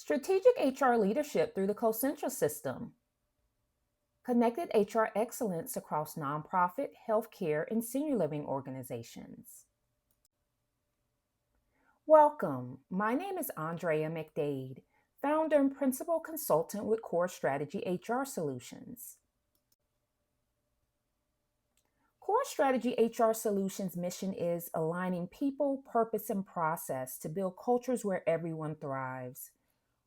Strategic HR leadership through the Concentra system. Connected HR excellence across nonprofit, healthcare, and senior living organizations. Welcome. My name is Andrea McDade, founder and principal consultant with Core Strategy HR Solutions. Core Strategy HR Solutions' mission is aligning people, purpose, and process to build cultures where everyone thrives.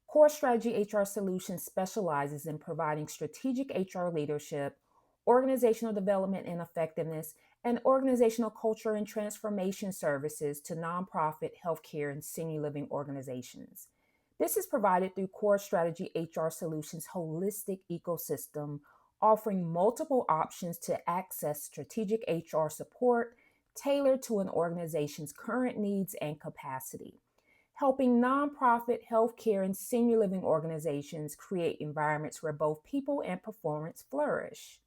Core Strategy HR Solutions specializes in providing strategic HR leadership, organizational development and effectiveness, and organizational culture and transformation services to nonprofit, healthcare, and senior living organizations. This is provided through Core Strategy HR Solutions' holistic ecosystem, offering multiple options to access strategic HR support tailored to an organization's current needs and capacity, helping nonprofit, healthcare, and senior living organizations create environments where both people and performance flourish.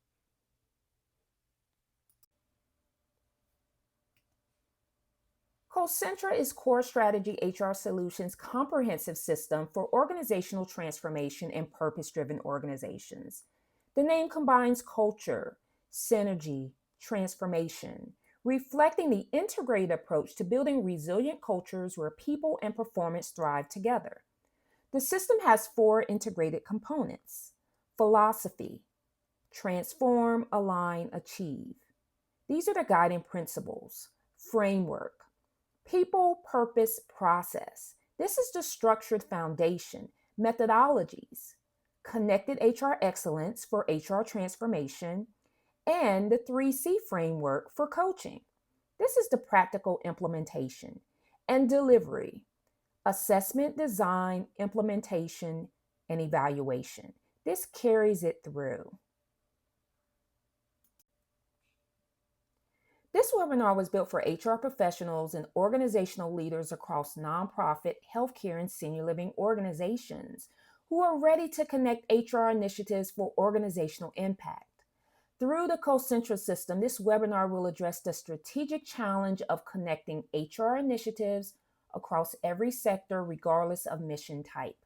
Concentra is Core Strategy HR Solutions' comprehensive system for organizational transformation and purpose driven organizations. The name combines culture, synergy, transformation, reflecting the integrated approach to building resilient cultures where people and performance thrive together. The system has four integrated components: philosophy, transform, align, achieve. These are the guiding principles. Framework, people, purpose, process. This is the structured foundation. Methodologies, connected HR excellence for HR transformation, and the 3C framework for coaching. This is the practical implementation. And delivery, assessment, design, implementation, and evaluation. This carries it through. This webinar was built for HR professionals and organizational leaders across nonprofit, healthcare, and senior living organizations who are ready to connect HR initiatives for organizational impact. Through the Concentra system, this webinar will address the strategic challenge of connecting HR initiatives across every sector, regardless of mission type.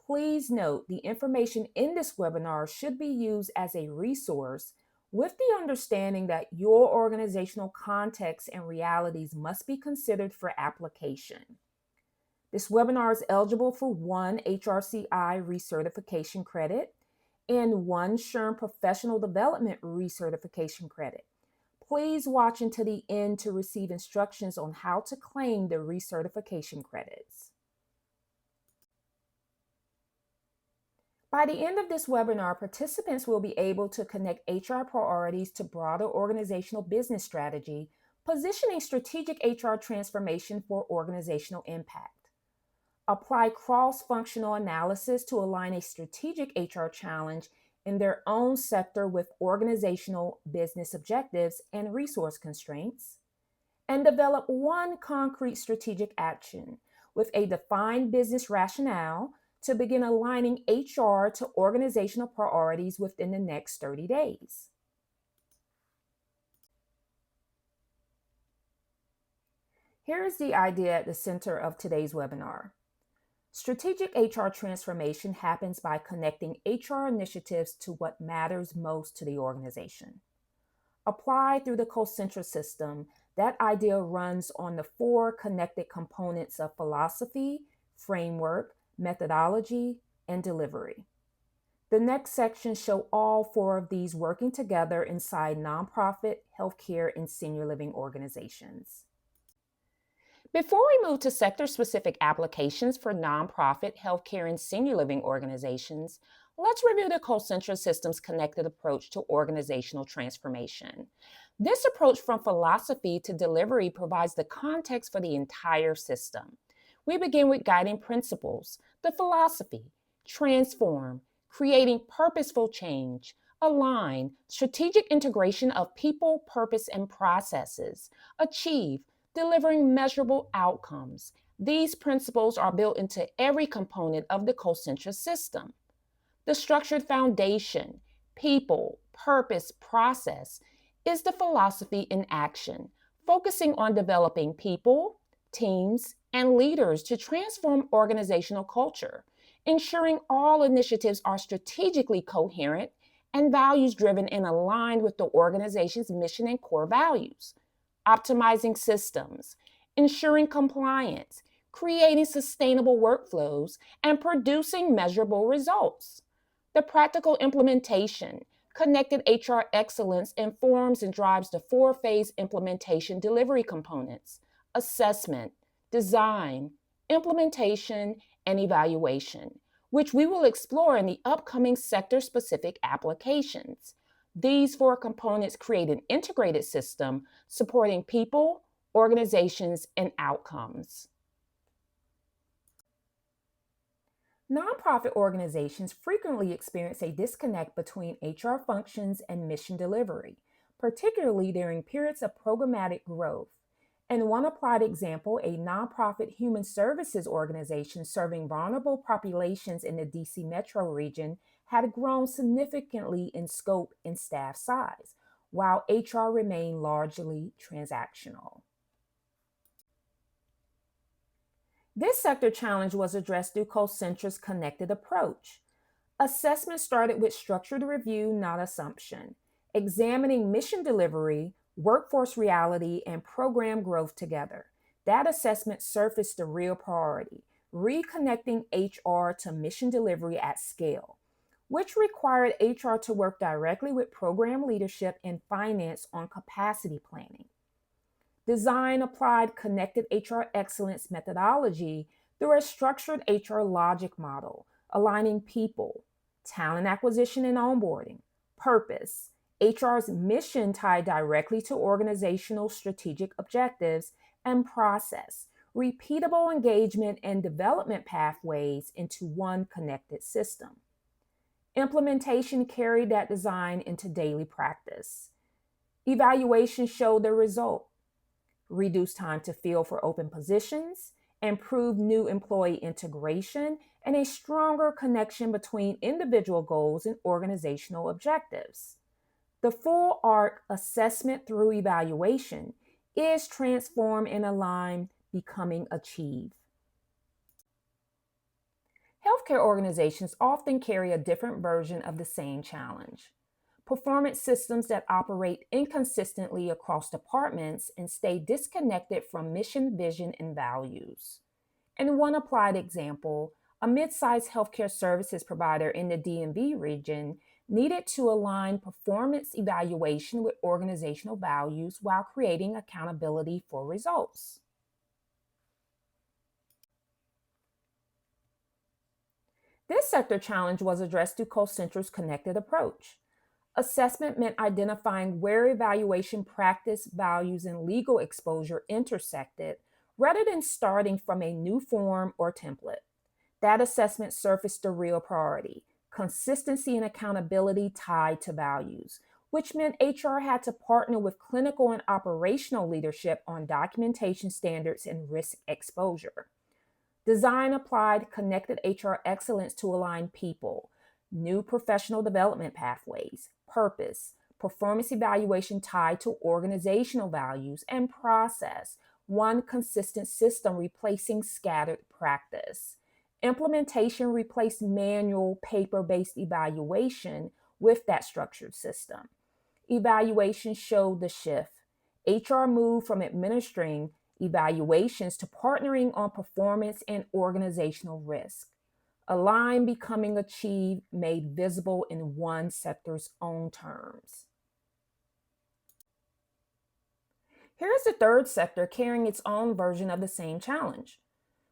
Please note the information in this webinar should be used as a resource with the understanding that your organizational context and realities must be considered for application. This webinar is eligible for one HRCI recertification credit and one SHRM Professional Development recertification credit. Please watch until the end to receive instructions on how to claim the recertification credits. By the end of this webinar, participants will be able to connect HR priorities to broader organizational business strategy, positioning strategic HR transformation for organizational impact. Apply cross-functional analysis to align a strategic HR challenge in their own sector with organizational business objectives and resource constraints. And develop one concrete strategic action with a defined business rationale to begin aligning HR to organizational priorities within the next 30 days. Here is the idea at the center of today's webinar. Strategic HR transformation happens by connecting HR initiatives to what matters most to the organization. Applied through the Concentra system, that idea runs on the four connected components of philosophy, framework, methodology, and delivery. The next section shows all four of these working together inside nonprofit, healthcare, and senior living organizations. Before we move to sector-specific applications for nonprofit, healthcare, and senior living organizations, let's review the Concentra system's connected approach to organizational transformation. This approach from philosophy to delivery provides the context for the entire system. We begin with guiding principles, the philosophy, transform, creating purposeful change, align, strategic integration of people, purpose, and processes, achieve, delivering measurable outcomes. These principles are built into every component of the Concentra system. The structured foundation, people, purpose, process, is the philosophy in action, focusing on developing people, teams, and leaders to transform organizational culture. ensuring all initiatives are strategically coherent and values driven and aligned with the organization's mission and core values, optimizing systems, ensuring compliance, creating sustainable workflows, and producing measurable results. The practical implementation, connected HR excellence informs and drives the four-phase implementation delivery components: assessment, design, implementation, and evaluation, which we will explore in the upcoming sector-specific applications. These four components create an integrated system supporting people, organizations, and outcomes. Nonprofit organizations frequently experience a disconnect between HR functions and mission delivery, particularly during periods of programmatic growth. In one applied example, a nonprofit human services organization serving vulnerable populations in the DC metro region had grown significantly in scope and staff size, while HR remained largely transactional. This sector challenge was addressed through Concentra's connected approach. Assessment started with structured review, not assumption, examining mission delivery, workforce reality, and program growth together. That assessment surfaced the real priority: reconnecting HR to mission delivery at scale, which required HR to work directly with program leadership and finance on capacity planning. Design applied connected HR excellence methodology through a structured HR logic model, aligning people, talent acquisition and onboarding, purpose, HR's mission tied directly to organizational strategic objectives, and process, repeatable engagement and development pathways into one connected system. Implementation carried that design into daily practice. Evaluation showed the result: reduce time to fill for open positions, improve new employee integration, and a stronger connection between individual goals and organizational objectives. The full arc, assessment through evaluation, is transform and align, becoming achieve. Healthcare organizations often carry a different version of the same challenge: performance systems that operate inconsistently across departments and stay disconnected from mission, vision, and values. In one applied example, a mid-sized healthcare services provider in the DMV region needed to align performance evaluation with organizational values while creating accountability for results. This sector challenge was addressed through Concentra's connected approach. Assessment meant identifying where evaluation practice, values, and legal exposure intersected rather than starting from a new form or template. That assessment surfaced the real priority: consistency and accountability tied to values, which meant HR had to partner with clinical and operational leadership on documentation standards and risk exposure. Design applied connected HR excellence to align people, new professional development pathways, purpose, performance evaluation tied to organizational values, and process, one consistent system replacing scattered practice. Implementation replaced manual, paper based evaluation with that structured system. Evaluation showed the shift. HR moved from administering evaluations to partnering on performance and organizational risk. Align, becoming achieved, made visible in one sector's own terms. Here's the third sector carrying its own version of the same challenge.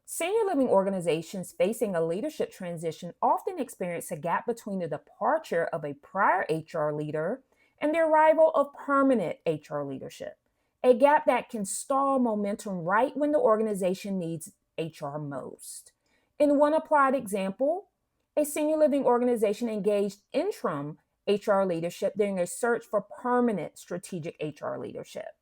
Senior living organizations facing a leadership transition often experience a gap between the departure of a prior HR leader and the arrival of permanent HR leadership, a gap that can stall momentum right when the organization needs HR most. In one applied example, a senior living organization engaged interim HR leadership during a search for permanent strategic HR leadership.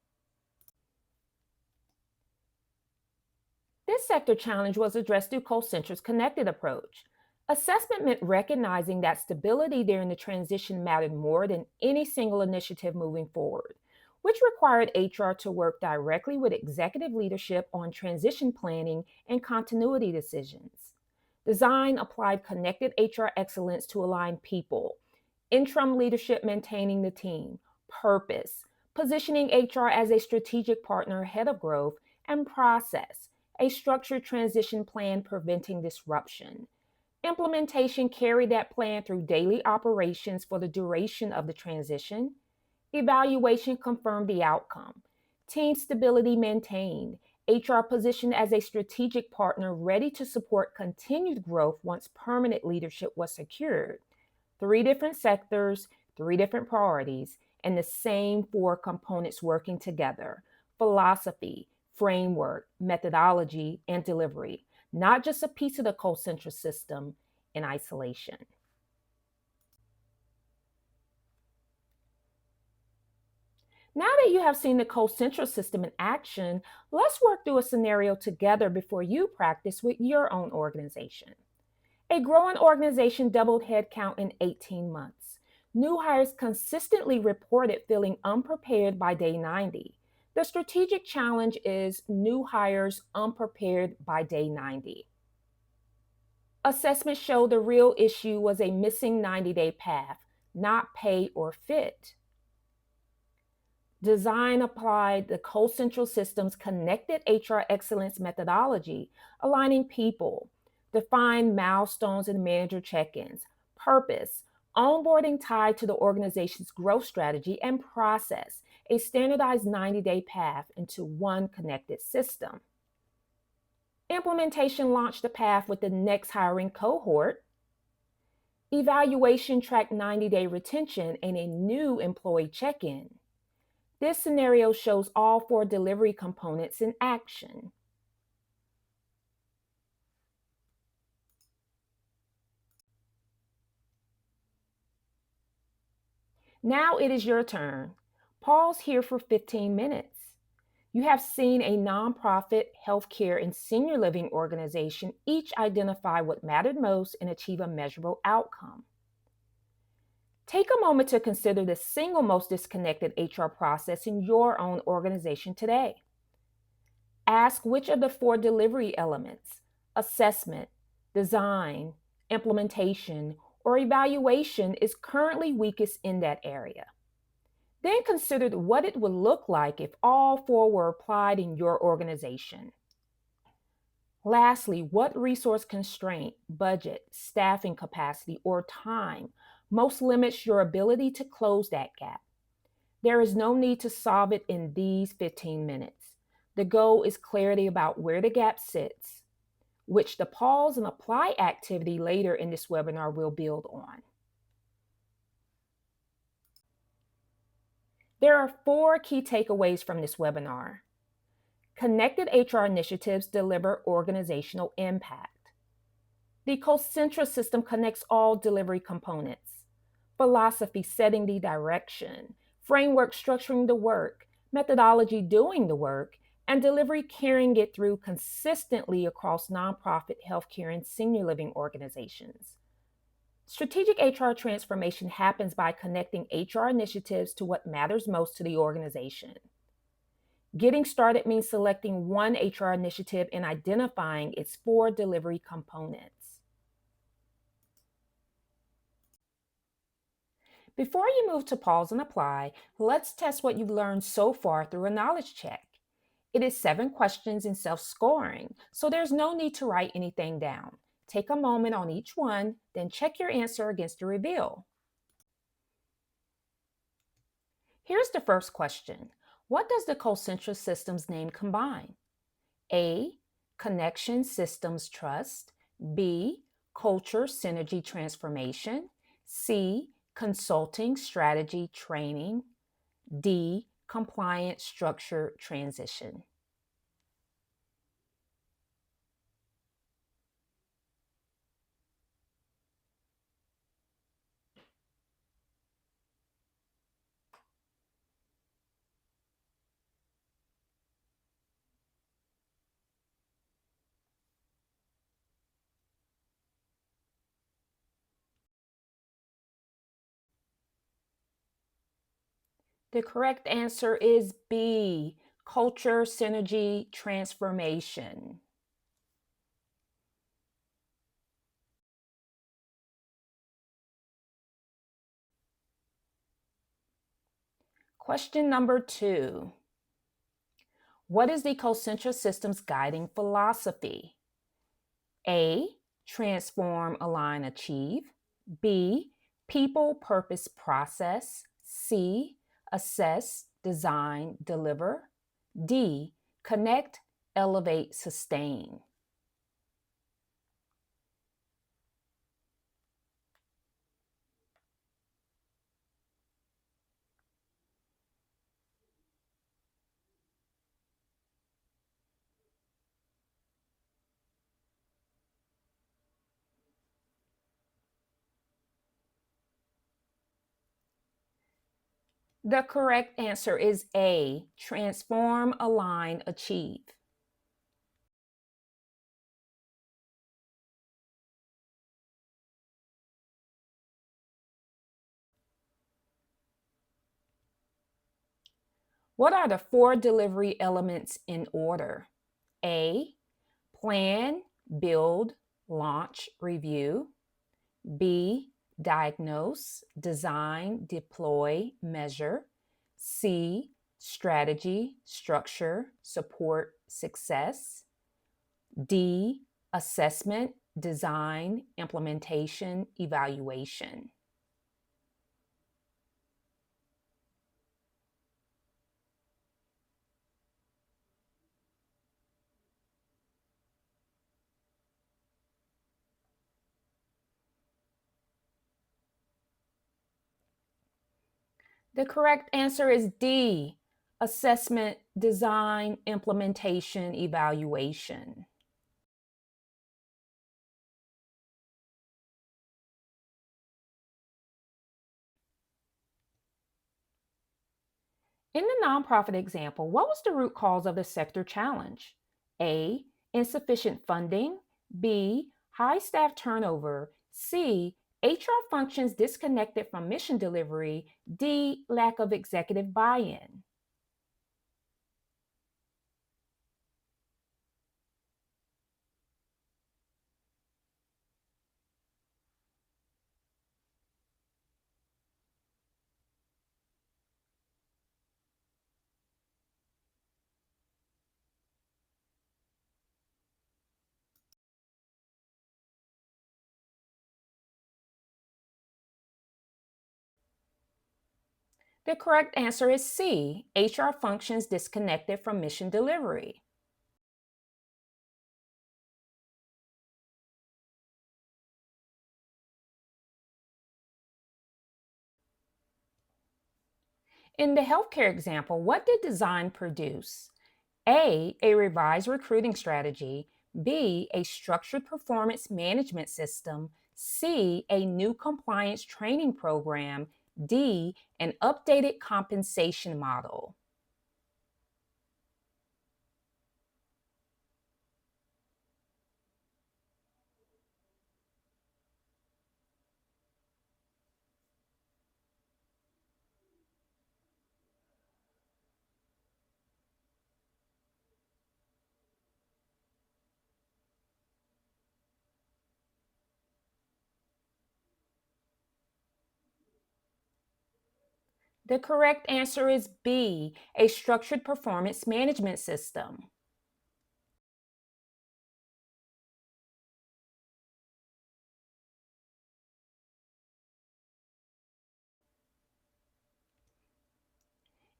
This sector challenge was addressed through Concentra's connected approach. Assessment meant recognizing that stability during the transition mattered more than any single initiative moving forward, which required HR to work directly with executive leadership on transition planning and continuity decisions. Design applied connected HR excellence to align people. Interim leadership maintaining the team. Purpose, positioning HR as a strategic partner ahead of growth. And process, a structured transition plan preventing disruption. Implementation carried that plan through daily operations for the duration of the transition. Evaluation confirmed the outcome. Team stability maintained. HR positioned as a strategic partner ready to support continued growth once permanent leadership was secured. Three different sectors, three different priorities, and the same four components working together: philosophy, framework, methodology, and delivery. Not just a piece of the Concentra system in isolation. Now that you have seen the Concentra system in action, let's work through a scenario together before you practice with your own organization. A growing organization doubled headcount in 18 months. New hires consistently reported feeling unprepared by day 90. The strategic challenge is new hires unprepared by day 90. Assessment showed the real issue was a missing 90-day path, not pay or fit. Design applied the Concentra system's connected HR excellence methodology, aligning people, defined milestones and manager check-ins, purpose, onboarding tied to the organization's growth strategy, and process, a standardized 90-day path into one connected system. Implementation launched the path with the next hiring cohort. Evaluation tracked 90-day retention and a new employee check-in. This scenario shows all four delivery components in action. Now it is your turn. Pause here for 15 minutes. You have seen a nonprofit, healthcare, and senior living organization each identify what mattered most and achieve a measurable outcome. Take a moment to consider the single most disconnected HR process in your own organization today. Ask which of the four delivery elements, assessment, design, implementation, or evaluation, is currently weakest in that area. Then consider what it would look like if all four were applied in your organization. Lastly, what resource constraint, budget, staffing capacity, or time most limits your ability to close that gap? There is no need to solve it in these 15 minutes. The goal is clarity about where the gap sits, which the pause and apply activity later in this webinar will build on. There are four key takeaways from this webinar. Connected HR initiatives deliver organizational impact. The Concentra system connects all delivery components. Philosophy setting the direction, framework structuring the work, methodology doing the work, and delivery carrying it through consistently across nonprofit, healthcare, and senior living organizations. Strategic HR transformation happens by connecting HR initiatives to what matters most to the organization. Getting started means selecting one HR initiative and identifying its four delivery components. Before you move to pause and apply, let's test what you've learned so far through a knowledge check. It is 7 questions in self-scoring, so there's no need to write anything down. Take a moment on each one, then check your answer against the reveal. Here's the first question. What does the Concentra system's name combine? A. Connection Systems Trust. B. Culture Synergy Transformation. C. Consulting Strategy Training. D. Compliance Structure Transition. The correct answer is B. Culture Synergy Transformation. Question number 2. What is the Concentra System's guiding philosophy? A. Transform, align, achieve. B. People, purpose, process. C. Assess, design, deliver. D. Connect, elevate, sustain. The correct answer is A. Transform, align, achieve. What are the 4 delivery elements in order? A. Plan, build, launch, review. B. Diagnose, design, deploy, measure. C. Strategy, structure, support, success. D. Assessment, design, implementation, evaluation. The correct answer is D. Assessment, design, implementation, evaluation. In the nonprofit example, what was the root cause of the sector challenge? A. Insufficient funding. B. High staff turnover. C. HR functions disconnected from mission delivery. D. Lack of executive buy in. The correct answer is C. HR functions disconnected from mission delivery. In the healthcare example, what did design produce? A revised recruiting strategy. B, a structured performance management system. C, a new compliance training program. D, an updated compensation model. The correct answer is B, a structured performance management system.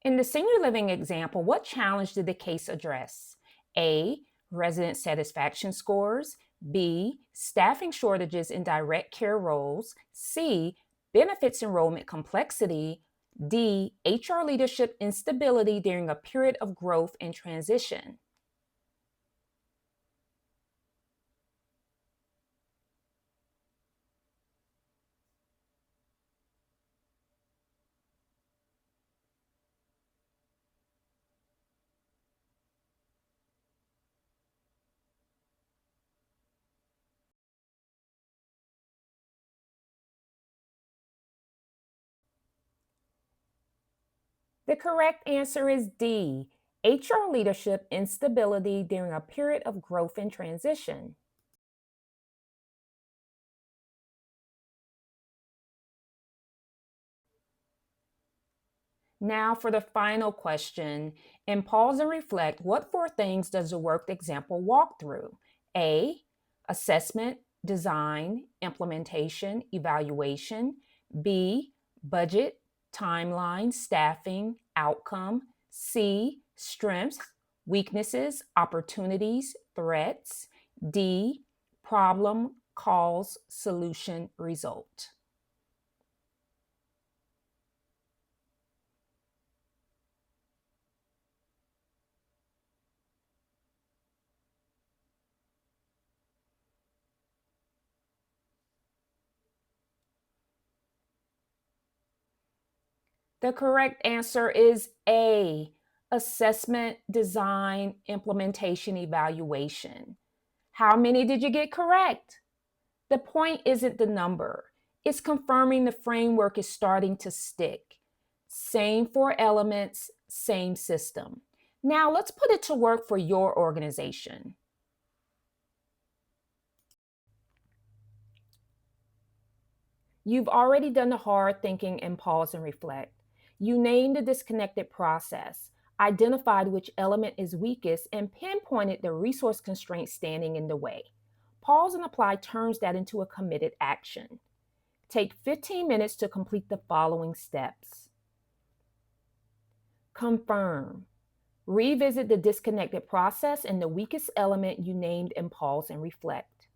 In the senior living example, what challenge did the case address? A, resident satisfaction scores. B, staffing shortages in direct care roles. C, benefits enrollment complexity. D, HR leadership instability during a period of growth and transition. The correct answer is D, HR leadership instability during a period of growth and transition. Now for the final question. In Pause and Reflect, what four things does the worked example walk through? A, assessment, design, implementation, evaluation. B, budget, timeline, staffing, outcome. C, strengths, weaknesses, opportunities, threats. D, problem, cause, solution, result. The correct answer is A, assessment, design, implementation, evaluation. How many did you get correct? The point isn't the number, it's confirming the framework is starting to stick. Same four elements, same system. Now let's put it to work for your organization. You've already done the hard thinking and pause and reflect. You named the disconnected process, identified which element is weakest, and pinpointed the resource constraint standing in the way. Pause and apply turns that into a committed action. Take 15 minutes to complete the following steps. Confirm. Revisit the disconnected process and the weakest element you named in pause and reflect.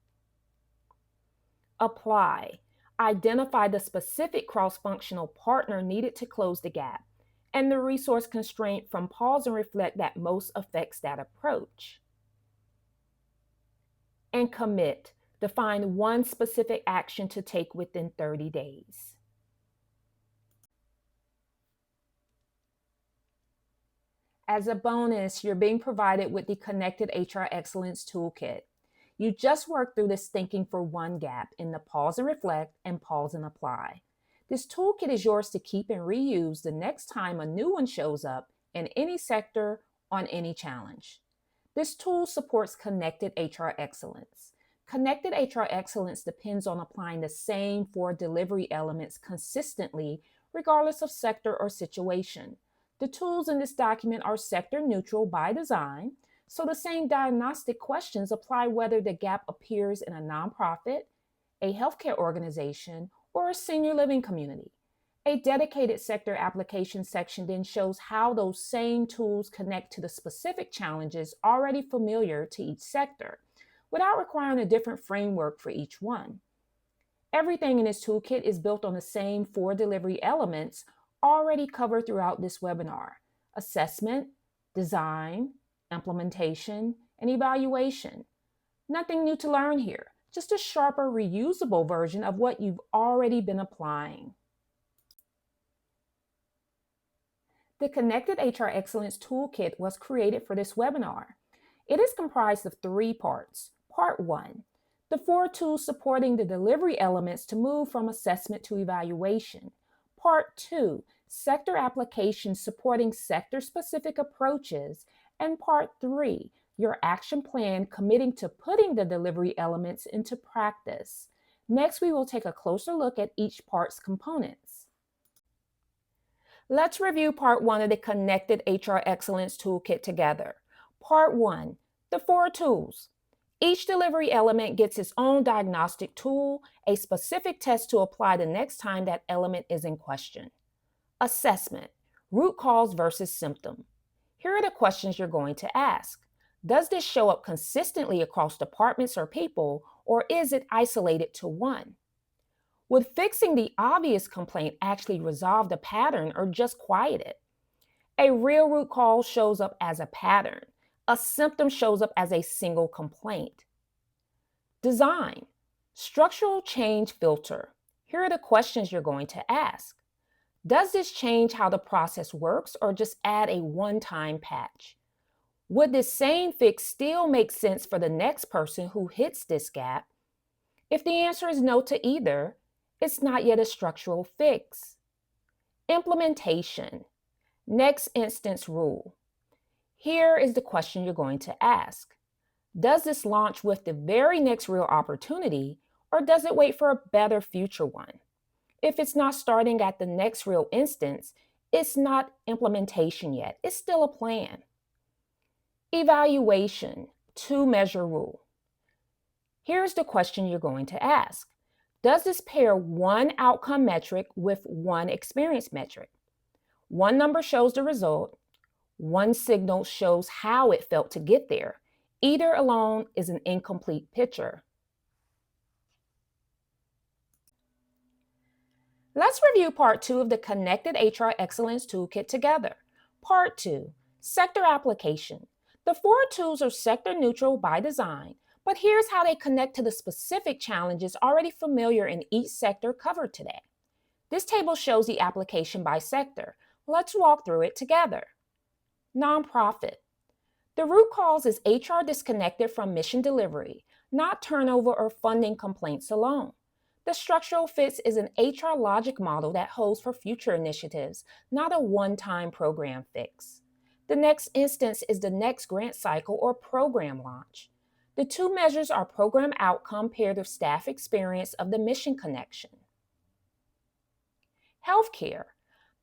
Apply. Identify the specific cross-functional partner needed to close the gap and the resource constraint from pause and reflect that most affects that approach. And commit. Define one specific action to take within 30 days. As a bonus, you're being provided with the Connected HR Excellence Toolkit. You just worked through this thinking for one gap in the pause and reflect and pause and apply. This toolkit is yours to keep and reuse the next time a new one shows up in any sector on any challenge. This tool supports Connected HR Excellence. Connected HR Excellence depends on applying the same four delivery elements consistently, regardless of sector or situation. The tools in this document are sector neutral by design, so the same diagnostic questions apply whether the gap appears in a nonprofit, a healthcare organization, or a senior living community. A dedicated sector application section then shows how those same tools connect to the specific challenges already familiar to each sector, without requiring a different framework for each one. Everything in this toolkit is built on the same four delivery elements already covered throughout this webinar: assessment, design, implementation, and evaluation. Nothing new to learn here, just a sharper, reusable version of what you've already been applying. The Connected HR Excellence Toolkit was created for this webinar. It is comprised of three parts. Part 1, the four tools supporting the delivery elements to move from assessment to evaluation. Part 2, sector applications supporting sector-specific approaches. And Part 3, your action plan committing to putting the delivery elements into practice. Next, we will take a closer look at each part's components. Let's review Part 1 of the Connected HR Excellence Toolkit together. Part 1, the four tools. Each delivery element gets its own diagnostic tool, a specific test to apply the next time that element is in question. Assessment, root cause versus symptom. Here are the questions you're going to ask. Does this show up consistently across departments or people, or is it isolated to one? Would fixing the obvious complaint actually resolve the pattern or just quiet it? A real root cause shows up as a pattern. A symptom shows up as a single complaint. Design, structural change filter. Here are the questions you're going to ask. Does this change how the process works or just add a one-time patch? Would this same fix still make sense for the next person who hits this gap? If the answer is no to either, it's not yet a structural fix. Implementation, next instance rule. Here is the question you're going to ask. Does this launch with the very next real opportunity, or does it wait for a better future one? If it's not starting at the next real instance, It's not implementation yet, it's still a plan. Evaluation, two-measure rule. Here's the question you're going to ask. Does this pair one outcome metric with one experience metric? One number shows the result, one signal shows how it felt to get there. Either alone is an incomplete picture. Let's review part 2 of the Connected HR Excellence Toolkit together. Part 2, Sector Application. The 4 tools are sector neutral by design, but here's how they connect to the specific challenges already familiar in each sector covered today. This table shows the application by sector. Let's walk through it together. Nonprofit. The root cause is HR disconnected from mission delivery, not turnover or funding complaints alone. The structural fits is an HR logic model that holds for future initiatives, not a one-time program fix. The next instance is the next grant cycle or program launch. The two measures are program outcome paired with staff experience of the mission connection. Healthcare.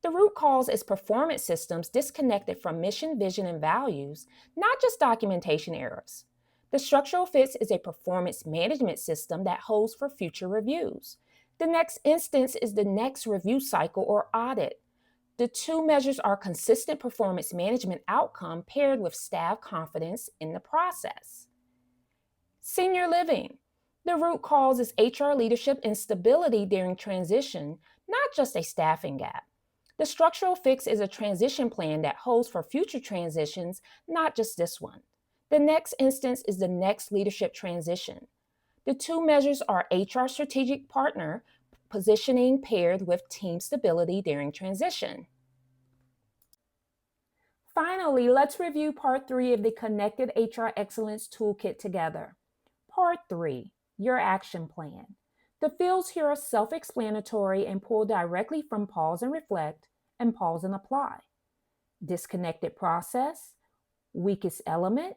The root cause is performance systems disconnected from mission, vision, and values, not just documentation errors. The structural fits is a performance management system that holds for future reviews. The next instance is the next review cycle or audit. The two measures are consistent performance management outcome paired with staff confidence in the process. Senior living. The root cause is HR leadership instability during transition, not just a staffing gap. The structural fix is a transition plan that holds for future transitions, not just this one. The next instance is the next leadership transition. The two measures are HR strategic partner positioning paired with team stability during transition. Finally, let's review part 3 of the Connected HR Excellence Toolkit together. Part 3, your action plan. The fields here are self-explanatory and pull directly from Pause and Reflect and Pause and Apply. Disconnected process, weakest element,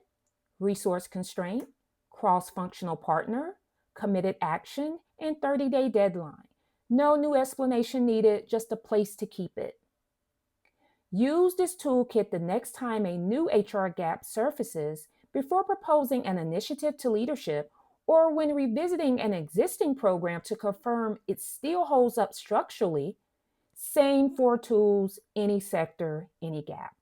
resource constraint, cross-functional partner, committed action, and 30-day deadline. No new explanation needed, just a place to keep it. Use this toolkit the next time a new HR gap surfaces before proposing an initiative to leadership or when revisiting an existing program to confirm it still holds up structurally. Same 4 tools, any sector, any gap.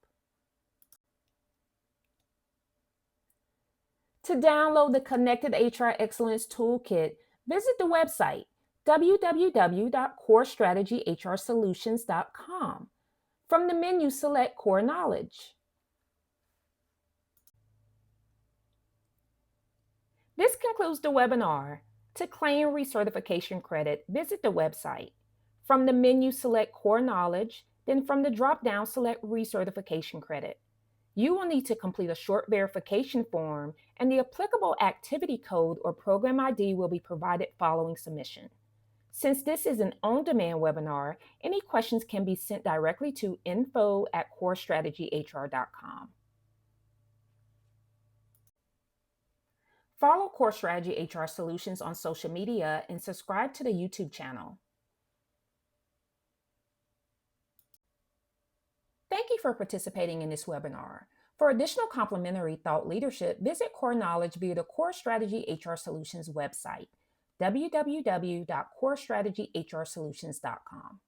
To download the Connected HR Excellence Toolkit, visit the website www.corestrategyhrsolutions.com. From the menu, select Core Knowledge. This concludes the webinar. To claim recertification credit, visit the website. From the menu, select Core Knowledge, then from the drop-down, select Recertification Credit. You will need to complete a short verification form, and the applicable activity code or program ID will be provided following submission. Since this is an on-demand webinar, any questions can be sent directly to info@corestrategyhr.com. Follow Core Strategy HR Solutions on social media and subscribe to the YouTube channel. Thank you for participating in this webinar. For additional complimentary thought leadership, visit Core Knowledge via the Core Strategy HR Solutions website, www.corestrategyhrsolutions.com.